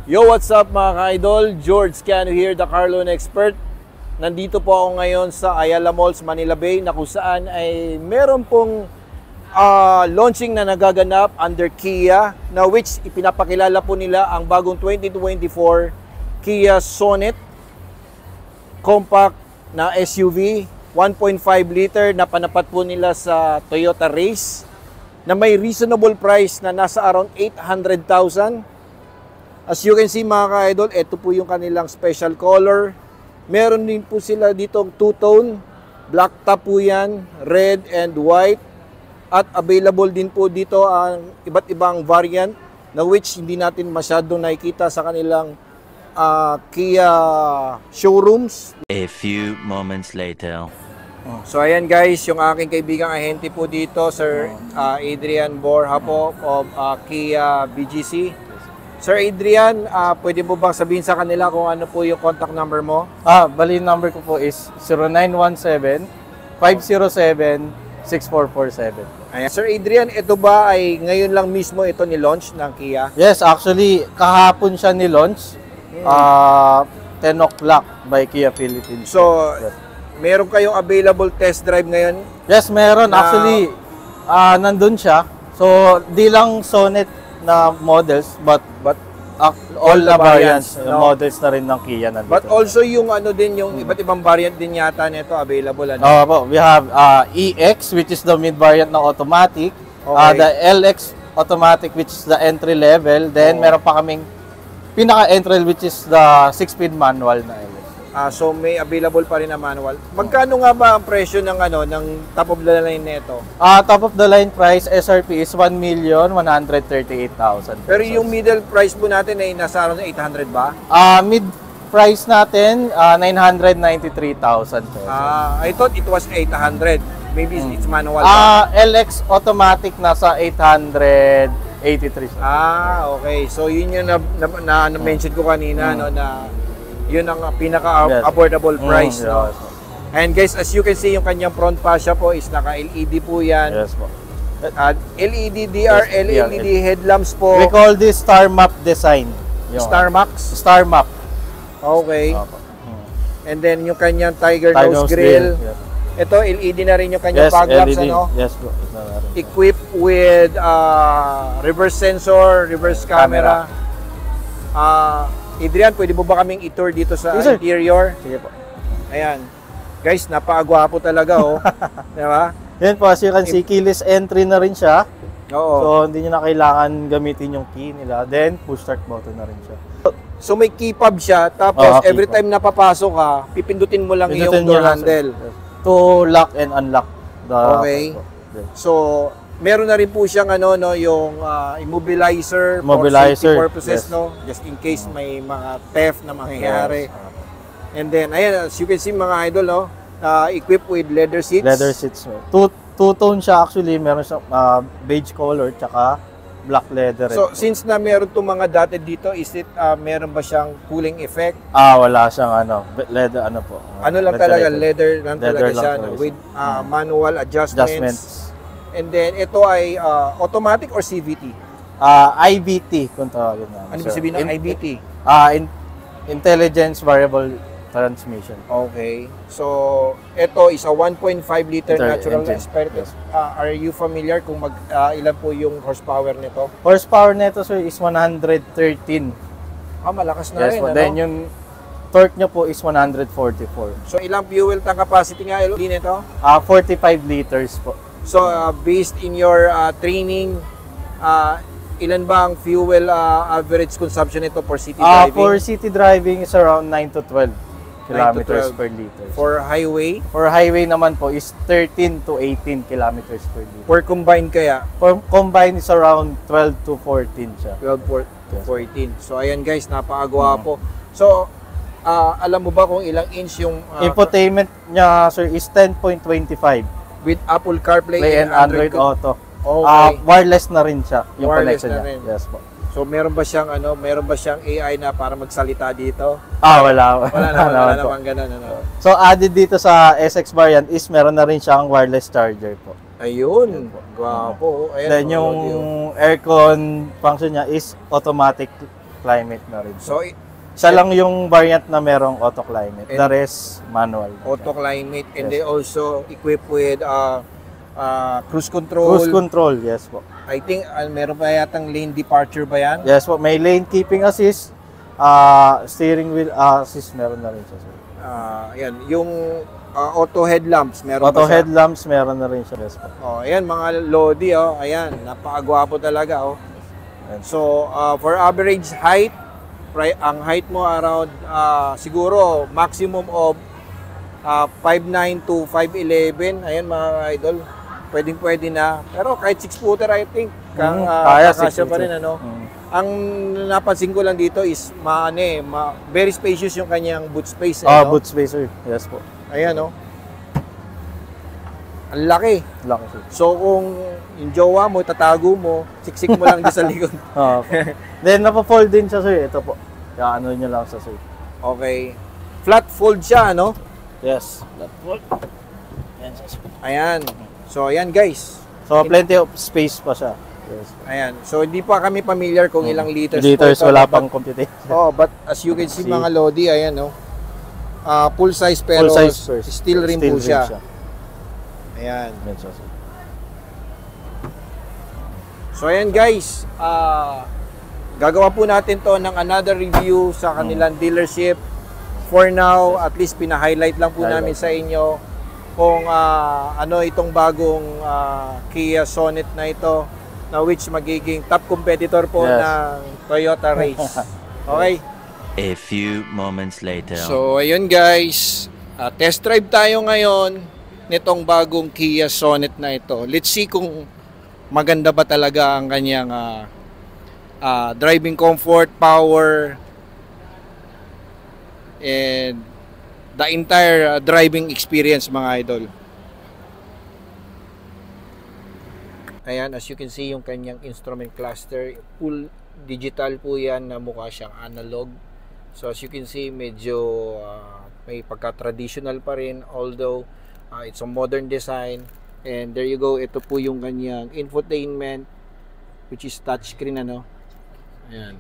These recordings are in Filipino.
Yo, what's up mga ka-idol? George Cano here, the car loan expert. Nandito po ako ngayon sa Ayala Malls, Manila Bay, na kung saan ay meron pong launching na nagaganap under Kia, na which ipinapakilala po nila ang bagong 2024 Kia Sonet compact na SUV, 1.5 liter na panapat po nila sa Toyota Race, na may reasonable price na nasa around 800,000. As you can see mga ka-idol, ito po yung kanilang special color. Meron din po sila ditong two-tone. Black top po yan, red and white. At available din po dito ang iba't ibang variant na which hindi natin masyadong nakikita sa kanilang Kia showrooms. A few moments later. So ayan guys, yung aking kaibigang ahente po dito, Sir Adrian Borja po of Kia BGC. Sir Adrian, pwede po bang sabihin sa kanila kung ano po yung contact number mo? Bali number ko po is 0917-507-6447. Ayan. Sir Adrian, ito ba ay ngayon lang mismo ito ni-launch ng Kia? Yes, actually, kahapon siya ni-launch. 10 o'clock by Kia Philippines. So, yes. Meron kayong available test drive ngayon? Yes, meron. Actually, nandun siya. So, di lang Sonet na models, but all the variants, no? Models na rin ng Kia nandito. But also yung ano din, yung iba't ibang variant din yata nito available. Ano? Po, we have EX, which is the mid variant ng automatic. Okay. The LX automatic, which is the entry level. Then meron pa kaming pinaka-entry, which is the 6-speed manual na LX. So may available pa rin na manual. Magkano nga ba ang presyo ng ano ng top of the line nito? Top of the line price SRP is 1,138,000. Pero yung middle price po natin ay nasa around 800 ba? Mid price natin 993,000 pesos. I thought it was 800. Maybe it's manual. LX automatic nasa 883. Okay. So yun yung na-mention ko kanina, no, na yun ang pinaka-affordable price. No? And guys, as you can see, yung kanyang front fascia po is naka-LED po yan. Yes po. LED DR, yes, LED headlamps po. We call this Star Map design. Star Max? Star Map. Okay. And then yung kanyang Tiger Nose Grill. Yes. Ito, LED na rin yung kanyang fog lamps. Ano? Yes po. Equipped with reverse sensor, reverse camera. Adrian, pwede mo ba kaming i-tour dito sa interior? Sige po. Ayan. Guys, napakagwapo talaga, oh. Diba? Yan po, as you can see, keyless entry na rin siya. Oo. So, hindi nyo na kailangan gamitin yung key nila. Then, push start button na rin siya. So, may key fob siya. Tapos, every time na papasok ka, pipindutin mo lang yung door handle. To lock and unlock. Okay. So, meron na rin po siyang ano, no, yung immobilizer for safety purposes, yes. No? Just in case may mga theft na mangyayari. Yes. And then, ayan, as you can see mga idol, no, equipped with leather seats. Leather seats. Two-tone siya actually. Meron siyang beige color tsaka black leather. So, since na meron itong mga dotted dito, is it, meron ba siyang cooling effect? Wala siyang ano, leather ano po. Ano lang talaga, leather lang talaga siya, no? With manual adjustments. And then, ito ay automatic or CVT? IVT, kung tawagin namin. Ano ba sabihin ng IVT? Intelligence Variable Transmission. Okay. So, ito is a 1.5 liter natural aspirated. Yes. Are you familiar kung ilan po yung horsepower nito? Horsepower nito, sir, is 113. Malakas na rin, ano? Then, yung torque nyo po is 144. So, ilang fuel tank capacity nga nito? 45 liters po. So, based in your training, ilan ba ang fuel average consumption nito for city driving? For city driving is around 9 to 12 kilometers per liter. For highway? For highway naman po is 13 to 18 kilometers per liter. For combined kaya? For combined is around 12 to 14 siya. 12 to 14. So, ayan guys, napakagwapo. So, alam mo ba kung ilang inch yung... infotainment niya, sir, is 10.25. With Apple CarPlay and Android Auto. Okay. Wireless na rin siya, yung wireless connection na niya. rin. Yes po. So meron ba siyang AI na para magsalita dito? Wala. Wala naman ganun, ano. So added dito sa SX variant is meron na rin siyang wireless charger po. Ayun. Gwapo. Ayan, Then yung aircon function niya is automatic climate na rin. So, Isa lang yung variant na merong auto climate. The rest, manual. auto climate and they also equipped with cruise control. Cruise control, yes po. I think meron pa yatang lane departure ba yan? Yes po, may lane keeping assist, steering wheel assist, meron na rin siya. Sir. Yan, yung auto headlamps, meron Auto ba siya? headlamps, meron na rin siya. Yes po. Oh, ayan mga Lodi, oh. Ayan, napakagwapo talaga, oh. So, for average height, ang height mo around siguro maximum of 5'9 to 5'11. Ayan mga idol, pwedeng-pwede na. Pero kahit 6 footer I think, kaya kakasya pa rin ano. Ang napansin ko lang dito is very spacious yung kanyang boot space. Boot spacer. Yes po. Ayan, oh. Ang laki. Laki sir. So kung yung jowa mo, tatago mo, siksik mo lang din sa likod. Then napo-fold din siya sir. Ito po. Kaya ano nyo lang sa sir. Okay. Flat fold siya, no? Yes. Flat fold. Ayan siya sir. Ayan. So ayan guys. So plenty of space pa siya. Yes. Ayan. So hindi pa kami familiar kung ilang liters. Liters, po ito, wala but- pang computation. Oh, but as you can see mga Lodi, ayan, no? Full size pero Full size first. steel rim po siya. Ayan. Ayan siya sir. So ayan guys, gagawa po natin to ng another review sa kanilang dealership. For now, at least pina-highlight lang po namin sa inyo kung ano itong bagong Kia Sonet na ito, na which magiging top competitor po ng Toyota Race. Okay? A few moments later. So ayun guys, test drive tayo ngayon nitong bagong Kia Sonet na ito. Let's see kung maganda ba talaga ang kanyang driving comfort, power, and the entire driving experience mga idol. Ayan, as you can see yung kanyang instrument cluster, full digital po yan na mukha siyang analog. So as you can see, medyo may pagka-traditional pa rin, although it's a modern design. And there you go, ito po yung kanyang infotainment, which is touchscreen, ano. Ayan.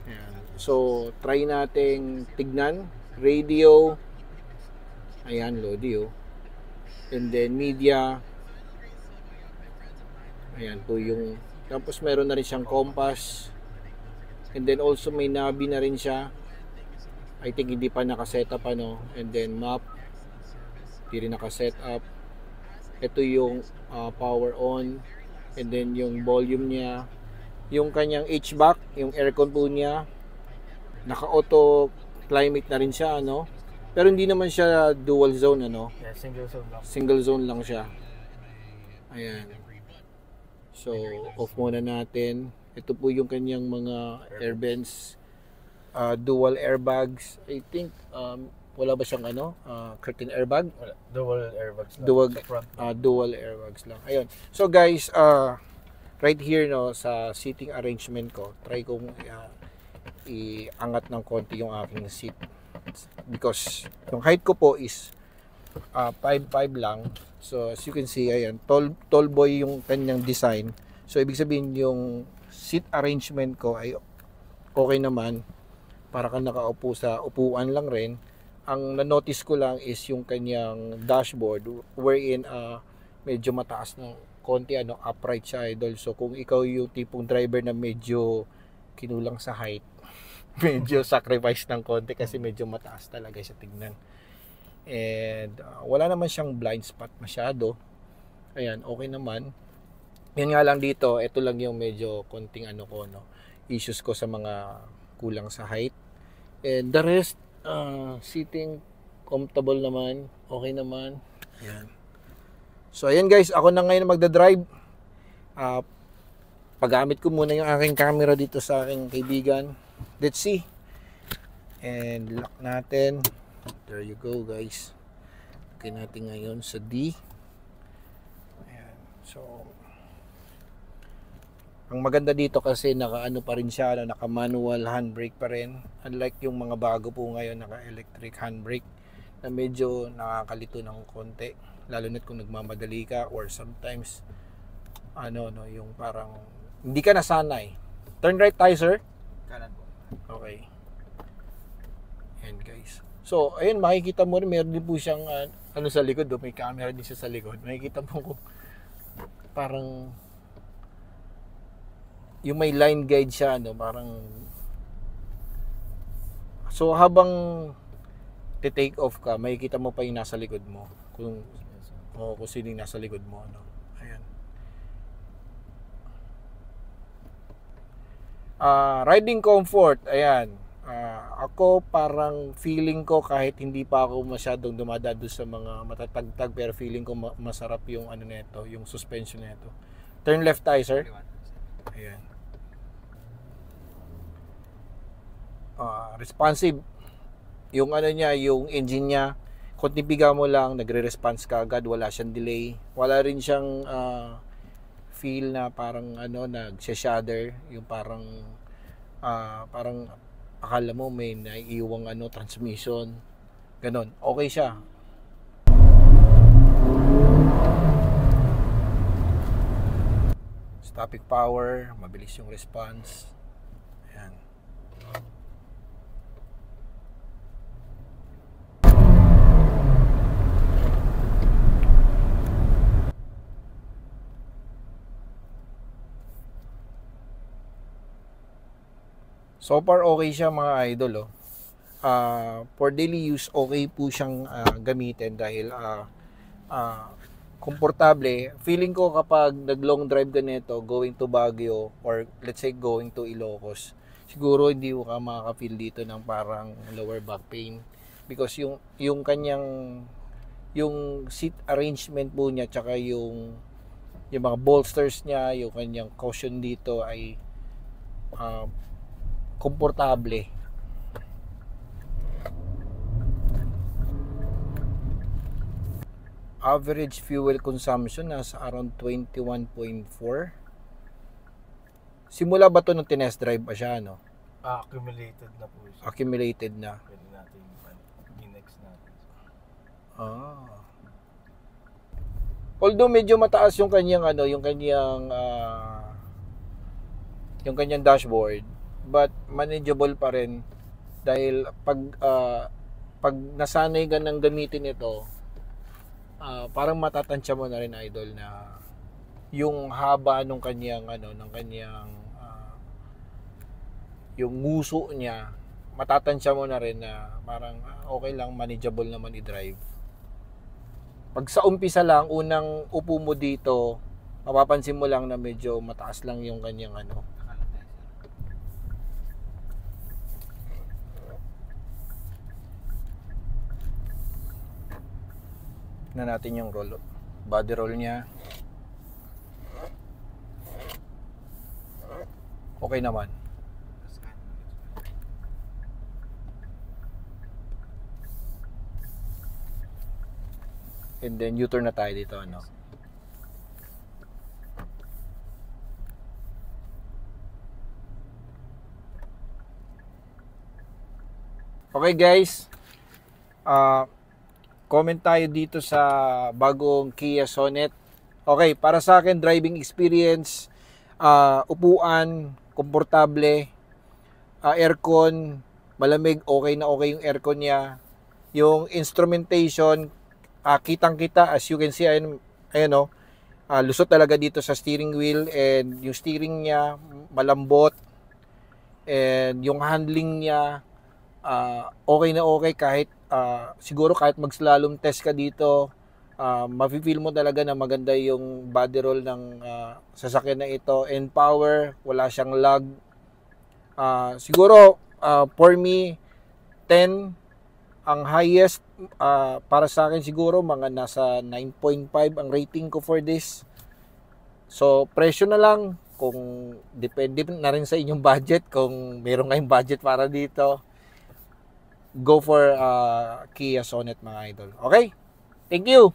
Ayan. So try nating tignan. Radio, ayan, Lodi, oh. And then media, ayan po yung, tapos meron na rin siyang compass, and then also may navi na rin siya. I think hindi pa nakasetup, ano. And then map, hindi rin nakasetup. Ito yung power on, and then yung volume niya, yung kanyang HVAC, yung aircon po niya, naka-auto climate na rin siya, ano. Pero hindi naman siya dual zone, ano. Yeah, single zone lang. Single zone lang siya. Ayan. So, off muna natin. Ito po yung kanyang mga air vents, dual airbags. I think wala ba siyang curtain airbag? Wala. Dual airbags lang. Dual airbags lang. Ayun. So guys, right here, no, sa seating arrangement ko, try kong iangat ng konti yung aking seat. Because yung height ko po is 5'5 lang. So as you can see, ayan, tall boy yung kanyang design. So ibig sabihin yung seat arrangement ko ay okay naman. Para kang nakaupo sa upuan lang rin. Ang na-notice ko lang is yung kanyang dashboard wherein medyo mataas ng konti, upright siya, idol. So kung ikaw yung tipong driver na medyo kinulang sa height, medyo sacrifice ng konti kasi medyo mataas talaga siya tignan. And wala naman siyang blind spot masyado. Ayan, okay naman. Yan nga lang dito, ito lang yung medyo konting issues ko sa mga kulang sa height. And the rest, sitting comfortable naman, okay naman. Ayan. So ayan guys, ako na ngayon magdadrive. Paggamit ko muna yung aking camera dito sa aking kaibigan. Let's see. And lock natin. There you go guys. Okay natin ngayon sa D. Ayan. So ang maganda dito kasi naka-ano pa rin siya, naka-manual handbrake pa rin. Unlike yung mga bago po ngayon, naka-electric handbrake na medyo nakakalito ng konti. Lalo na kung nagmamadali ka or sometimes yung parang hindi ka nasanay. Turn right tayo, sir. Kanan po. Okay. Ayan guys. So, ayun, makikita mo rin, meron din po siyang ano sa likod, may camera din siya sa likod. Makikita mo kung parang yung may line guide siya, parang so habang take off ka, makikita mo pa yung nasa likod mo. Kung sino yung nasa likod mo, Ayan. Riding comfort, ayan. Ako parang feeling ko kahit hindi pa ako masyadong dumadaan sa mga matatagtag, pero feeling ko masarap yung nito, yung suspension nito. Turn left tayo, sir. Ayan. Responsive. Yung niya, yung engine niya, kung tipiga mo lang, nagre-response ka agad, wala siyang delay. Wala rin siyang feel na parang nag-shudder, yung parang akala mo may naiiwang transmission. Ganon. Okay siya. Stopping power, mabilis yung response. Ayan. So far okay siya mga idol. For daily use okay po siyang gamitin dahil komportable. Feeling ko kapag nag-long drive ka nito going to Baguio or let's say going to Ilocos, siguro hindi mo ka makaka-feel dito ng parang lower back pain because yung kanyang yung seat arrangement po niya tsaka yung mga bolsters niya, yung kanyang cushion dito ay komportable. Average fuel consumption nasa around 21.4. Simula ba to nung tinest drive pa siya, Accumulated na po siya. Accumulated na. Pwede natin i-next natin. Although medyo mataas yung kanyang yung kanyang dashboard, but manageable pa rin dahil pag nasanay ka ng gamitin ito, parang matatansya mo na rin idol na yung haba nung kanyang yung nguso niya, matatansya mo na rin na parang okay lang, manageable naman i-drive. Pag sa umpisa lang, unang upo mo dito, mapapansin mo lang na medyo mataas lang yung kanyang na natin yung body roll niya. Okay naman. And then U-turn na tayo dito, Okay guys, comment tayo dito sa bagong Kia Sonet. Okay, para sa akin, driving experience, upuan, komportable, aircon, malamig, okay na okay yung aircon niya. Yung instrumentation, kitang-kita, as you can see, lusot talaga dito sa steering wheel, and yung steering niya, malambot, and yung handling niya, okay na okay kahit siguro kahit mag-slalom test ka dito, mafe-feel mo talaga na maganda yung body roll ng sasakyan na ito, and power, wala siyang lag. Siguro for me 10 ang highest, para sa akin siguro mga nasa 9.5 ang rating ko for this. So presyo na lang, kung depende na rin sa inyong budget, kung meron kayong budget para dito, go for Kia Sonet mga idol. Okay? Thank you!